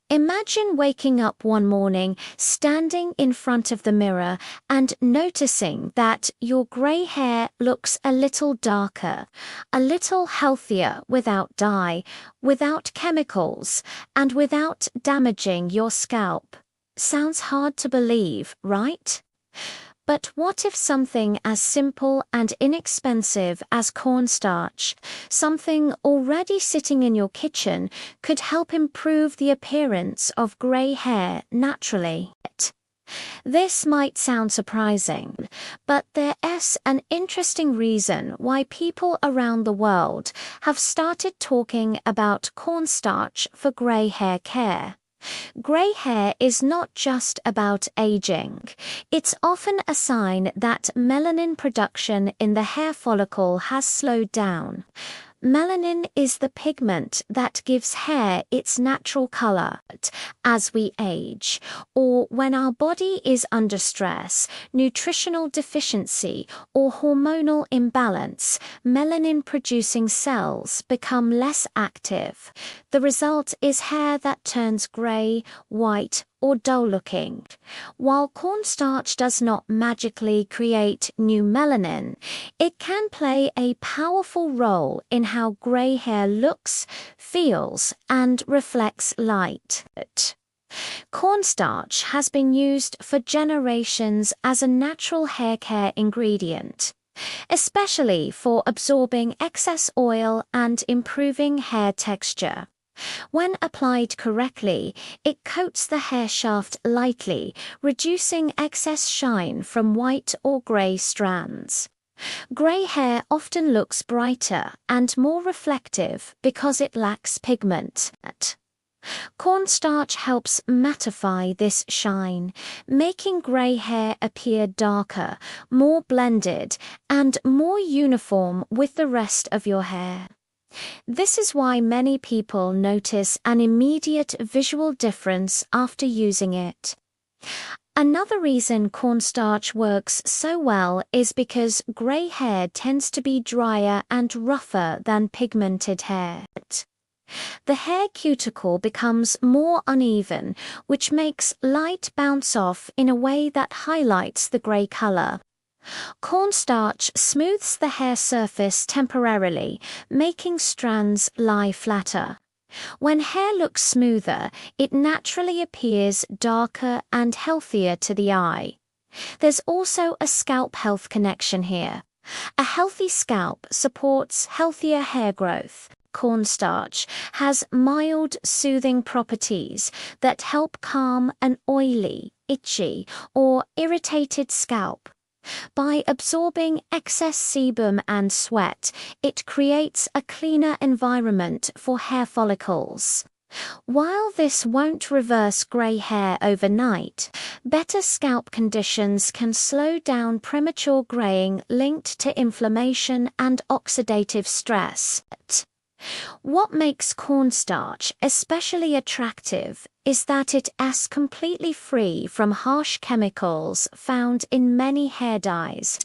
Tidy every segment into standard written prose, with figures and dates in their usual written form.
Imagine waking up one morning, standing in front of the mirror, and noticing that your grey hair looks a little darker, a little healthier without dye, without chemicals, and without damaging your scalp. Sounds hard to believe, right? But what if something as simple and inexpensive as cornstarch, something already sitting in your kitchen, could help improve the appearance of grey hair naturally? This might sound surprising, but there's an interesting reason why people around the world have started talking about cornstarch for grey hair care. Grey hair is not just about aging. It's often a sign that melanin production in the hair follicle has slowed down. Melanin is the pigment that gives hair its natural color as we age, or when our body is under stress, nutritional deficiency, or hormonal imbalance. Melanin-producing cells become less active. The result is hair that turns gray, white, or dull-looking. While cornstarch does not magically create new melanin, it can play a powerful role in how grey hair looks, feels, and reflects light. Cornstarch has been used for generations as a natural hair care ingredient, especially for absorbing excess oil and improving hair texture. When applied correctly, it coats the hair shaft lightly, reducing excess shine from white or grey strands. Grey hair often looks brighter and more reflective because it lacks pigment. Cornstarch helps mattify this shine, making grey hair appear darker, more blended, and more uniform with the rest of your hair. This is why many people notice an immediate visual difference after using it. Another reason cornstarch works so well is because grey hair tends to be drier and rougher than pigmented hair. The hair cuticle becomes more uneven, which makes light bounce off in a way that highlights the grey color. Cornstarch smooths the hair surface temporarily, making strands lie flatter. When hair looks smoother, it naturally appears darker and healthier to the eye. There's also a scalp health connection here. A healthy scalp supports healthier hair growth. Cornstarch has mild, soothing properties that help calm an oily, itchy, or irritated scalp. By absorbing excess sebum and sweat, it creates a cleaner environment for hair follicles. While this won't reverse grey hair overnight, better scalp conditions can slow down premature graying linked to inflammation and oxidative stress. What makes cornstarch especially attractive is that it is completely free from harsh chemicals found in many hair dyes.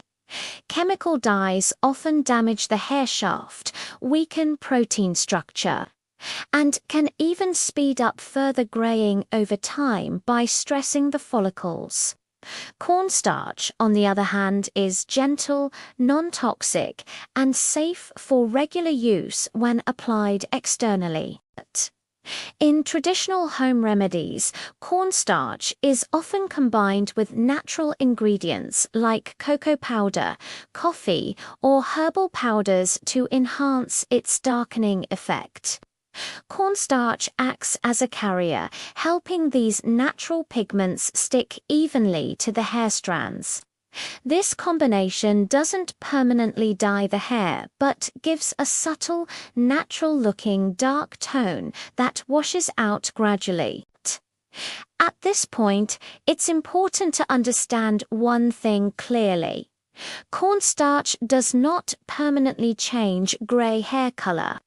Chemical dyes often damage the hair shaft, weaken protein structure, and can even speed up further graying over time by stressing the follicles. Cornstarch, on the other hand, is gentle, non-toxic, and safe for regular use when applied externally. In traditional home remedies, cornstarch is often combined with natural ingredients like cocoa powder, coffee, or herbal powders to enhance its darkening effect. Cornstarch acts as a carrier, helping these natural pigments stick evenly to the hair strands. This combination doesn't permanently dye the hair, but gives a subtle, natural-looking dark tone that washes out gradually. At this point, it's important to understand one thing clearly. Cornstarch does not permanently change grey hair color.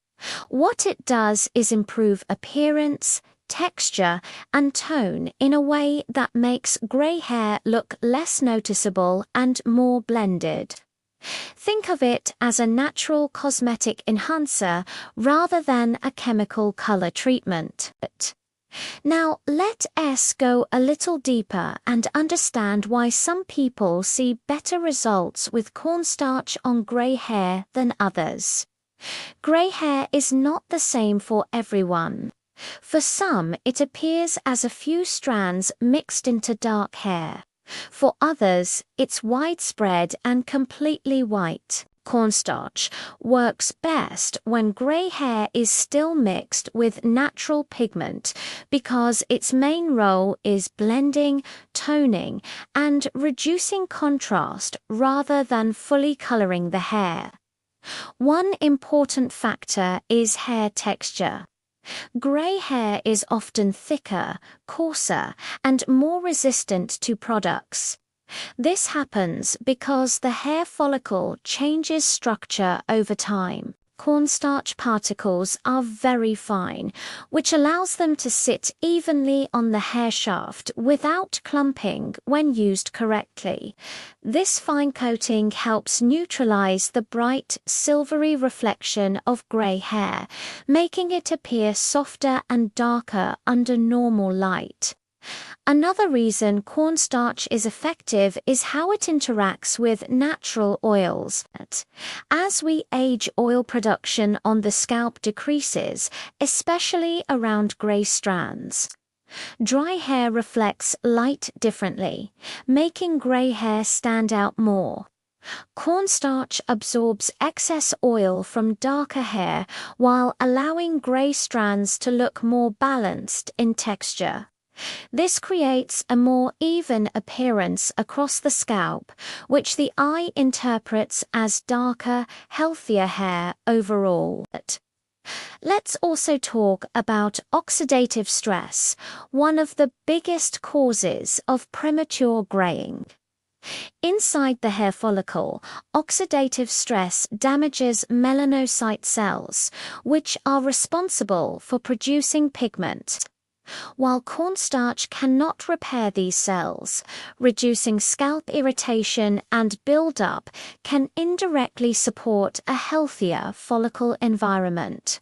What it does is improve appearance, texture, and tone in a way that makes grey hair look less noticeable and more blended. Think of it as a natural cosmetic enhancer rather than a chemical color treatment. Now let us go a little deeper and understand why some people see better results with cornstarch on grey hair than others. Grey hair is not the same for everyone. For some, it appears as a few strands mixed into dark hair. For others, it's widespread and completely white. Cornstarch works best when grey hair is still mixed with natural pigment because its main role is blending, toning, and reducing contrast rather than fully colouring the hair. One important factor is hair texture. Grey hair is often thicker, coarser, and more resistant to products. This happens because the hair follicle changes structure over time. Cornstarch particles are very fine, which allows them to sit evenly on the hair shaft without clumping when used correctly. This fine coating helps neutralize the bright, silvery reflection of grey hair, making it appear softer and darker under normal light. Another reason cornstarch is effective is how it interacts with natural oils. As we age, oil production on the scalp decreases, especially around grey strands. Dry hair reflects light differently, making grey hair stand out more. Cornstarch absorbs excess oil from darker hair while allowing grey strands to look more balanced in texture. This creates a more even appearance across the scalp, which the eye interprets as darker, healthier hair overall. Let's also talk about oxidative stress, one of the biggest causes of premature graying. Inside the hair follicle, oxidative stress damages melanocyte cells, which are responsible for producing pigment. While cornstarch cannot repair these cells, reducing scalp irritation and buildup can indirectly support a healthier follicle environment.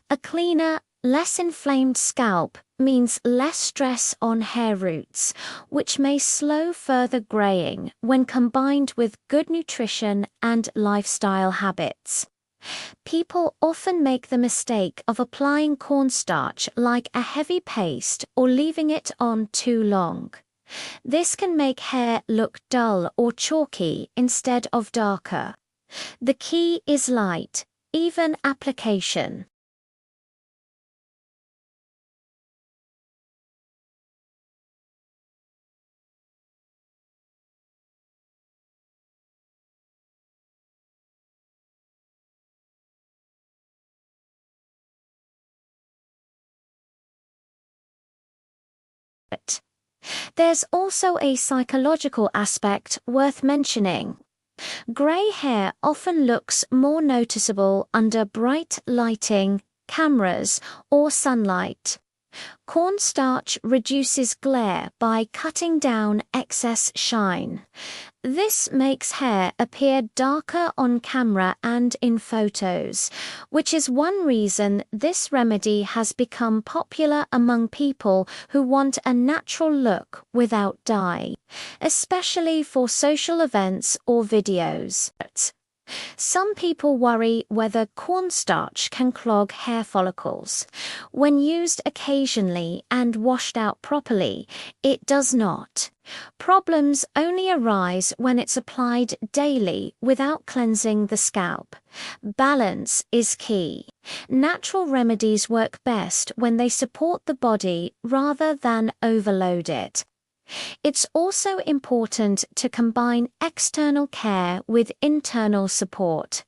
A cleaner, less inflamed scalp means less stress on hair roots, which may slow further graying when combined with good nutrition and lifestyle habits. People often make the mistake of applying cornstarch like a heavy paste or leaving it on too long. This can make hair look dull or chalky instead of darker. The key is light, even application. There's also a psychological aspect worth mentioning. Grey hair often looks more noticeable under bright lighting, cameras, or sunlight. Cornstarch reduces glare by cutting down excess shine. This makes hair appear darker on camera and in photos, which is one reason this remedy has become popular among people who want a natural look without dye, especially for social events or videos. Some people worry whether cornstarch can clog hair follicles. When used occasionally and washed out properly, it does not. Problems only arise when it's applied daily without cleansing the scalp. Balance is key. Natural remedies work best when they support the body rather than overload it. It's also important to combine external care with internal support.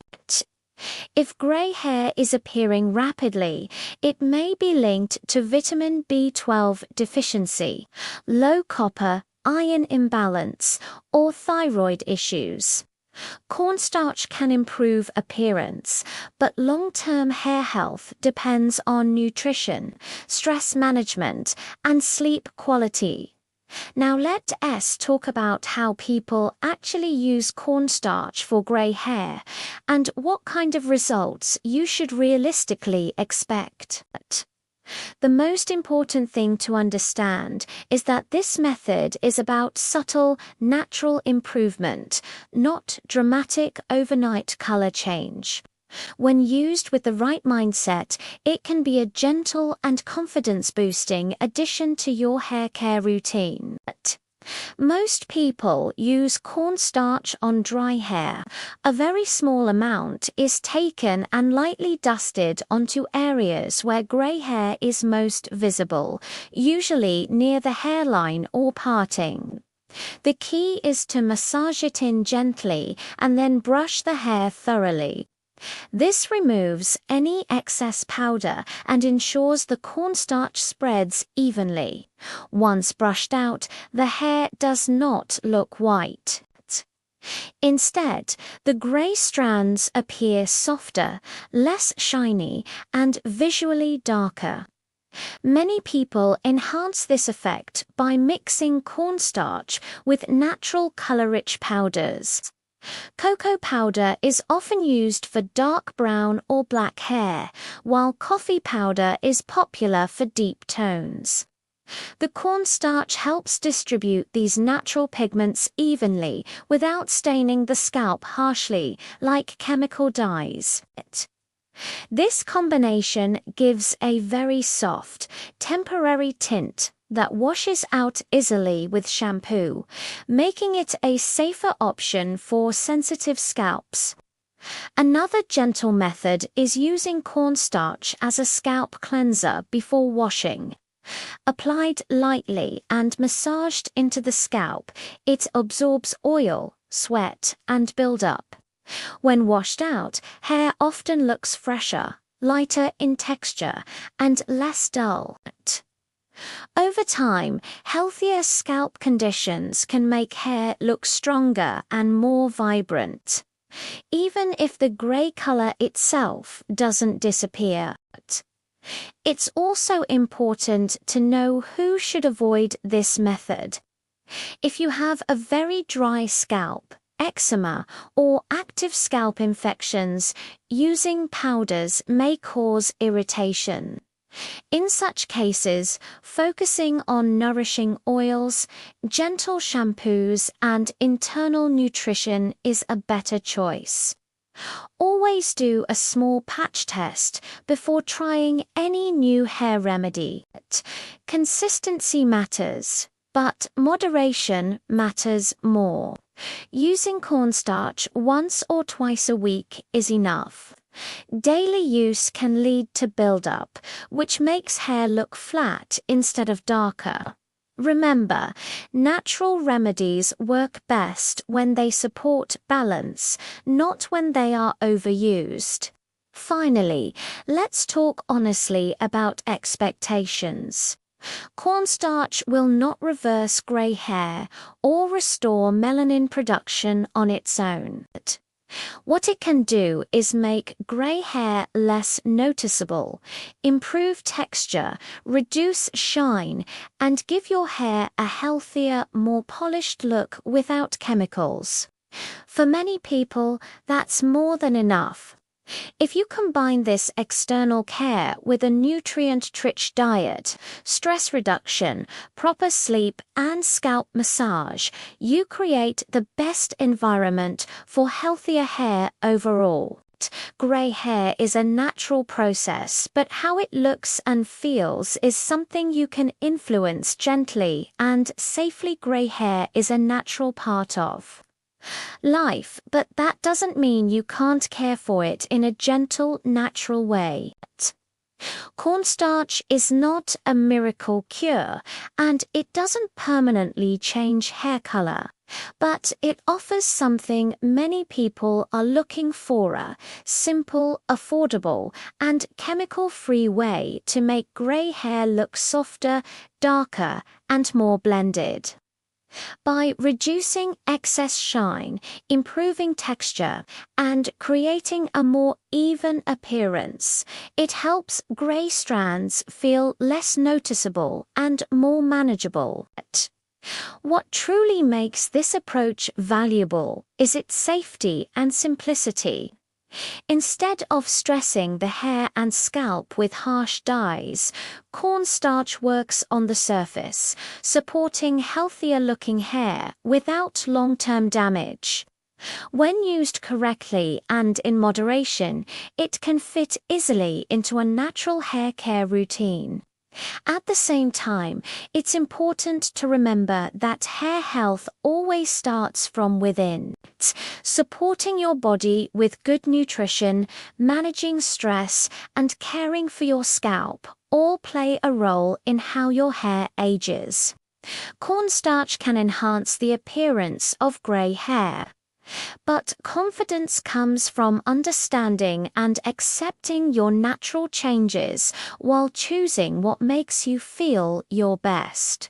If grey hair is appearing rapidly, it may be linked to vitamin B12 deficiency, low copper, iron imbalance, or thyroid issues. Cornstarch can improve appearance, but long-term hair health depends on nutrition, stress management, and sleep quality. Now let us talk about how people actually use cornstarch for grey hair and what kind of results you should realistically expect. The most important thing to understand is that this method is about subtle, natural improvement, not dramatic overnight color change. When used with the right mindset, it can be a gentle and confidence-boosting addition to your hair care routine. Most people use cornstarch on dry hair. A very small amount is taken and lightly dusted onto areas where grey hair is most visible, usually near the hairline or parting. The key is to massage it in gently and then brush the hair thoroughly. This removes any excess powder and ensures the cornstarch spreads evenly. Once brushed out, the hair does not look white. Instead, the grey strands appear softer, less shiny, and visually darker. Many people enhance this effect by mixing cornstarch with natural color-rich powders. Cocoa powder is often used for dark brown or black hair, while coffee powder is popular for deep tones. The cornstarch helps distribute these natural pigments evenly without staining the scalp harshly, like chemical dyes. This combination gives a very soft, temporary tint that washes out easily with shampoo, making it a safer option for sensitive scalps. Another gentle method is using cornstarch as a scalp cleanser before washing. Applied lightly and massaged into the scalp, it absorbs oil, sweat, and buildup. When washed out, hair often looks fresher, lighter in texture, and less dull. Over time, healthier scalp conditions can make hair look stronger and more vibrant, even if the grey color itself doesn't disappear. It's also important to know who should avoid this method. If you have a very dry scalp, eczema, or active scalp infections, using powders may cause irritation. In such cases, focusing on nourishing oils, gentle shampoos, and internal nutrition is a better choice. Always do a small patch test before trying any new hair remedy. Consistency matters, but moderation matters more. Using cornstarch once or twice a week is enough. Daily use can lead to buildup, which makes hair look flat instead of darker. Remember, natural remedies work best when they support balance, not when they are overused. Finally, let's talk honestly about expectations. Cornstarch will not reverse grey hair or restore melanin production on its own. What it can do is make grey hair less noticeable, improve texture, reduce shine, and give your hair a healthier, more polished look without chemicals. For many people, that's more than enough. If you combine this external care with a nutrient-rich diet, stress reduction, proper sleep, and scalp massage, you create the best environment for healthier hair overall. Grey hair is a natural process, but how it looks and feels is something you can influence gently, and safely grey hair is a natural part of life, but that doesn't mean you can't care for it in a gentle, natural way. Cornstarch is not a miracle cure, and it doesn't permanently change hair color, but it offers something many people are looking for: a simple, affordable, and chemical-free way to make grey hair look softer, darker, and more blended. By reducing excess shine, improving texture, and creating a more even appearance, it helps grey strands feel less noticeable and more manageable. What truly makes this approach valuable is its safety and simplicity. Instead of stressing the hair and scalp with harsh dyes, cornstarch works on the surface, supporting healthier-looking hair without long-term damage. When used correctly and in moderation, it can fit easily into a natural hair care routine. At the same time, it's important to remember that hair health always starts from within. Supporting your body with good nutrition, managing stress, and caring for your scalp all play a role in how your hair ages. Cornstarch can enhance the appearance of grey hair. But confidence comes from understanding and accepting your natural changes while choosing what makes you feel your best.